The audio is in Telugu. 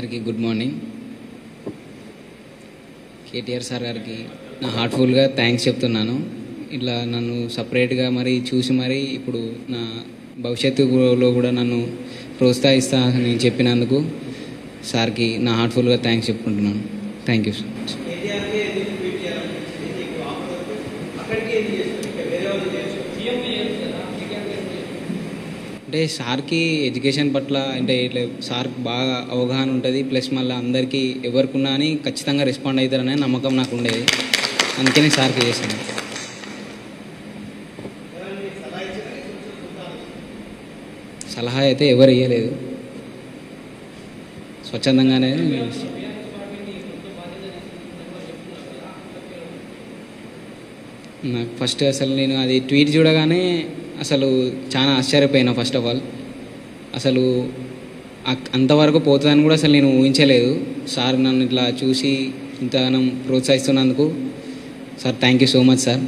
అందరికీ గుడ్ మార్నింగ్. కేటీఆర్ సార్ గారికి నా హార్ట్ఫుల్గా థ్యాంక్స్ చెప్తున్నాను. ఇట్లా నన్ను సపరేట్గా మరి చూసి మరి ఇప్పుడు నా భవిష్యత్తులో కూడా నన్ను ప్రోత్సహిస్తా నేను చెప్పినందుకు సార్కి నా హార్ట్ఫుల్గా థ్యాంక్స్ చెప్పుకుంటున్నాను. Thank you so much. అంటే సార్కి ఎడ్యుకేషన్ పట్ల అంటే ఇట్లా సార్కి బాగా అవగాహన ఉంటుంది. ప్లస్ మళ్ళీ అందరికీ ఎవరికున్నా అని ఖచ్చితంగా రెస్పాండ్ అవుతారనే నమ్మకం నాకు ఉండేది. అందుకనే సార్కి చేశాను. సలహా అయితే ఎవరు ఇవ్వలేదు, స్వచ్ఛందంగానే. నాకు ఫస్ట్ అసలు నేను అది ట్వీట్ చూడగానే అసలు చాలా ఆశ్చర్యపోయినా. ఫస్ట్ ఆఫ్ ఆల్ అసలు అంతవరకు పోతుందని కూడా అసలు నేను ఊహించలేదు. సార్ నన్ను ఇట్లా చూసి ఇంతగానం ప్రోత్సహిస్తున్నందుకు sir thank you so much sir.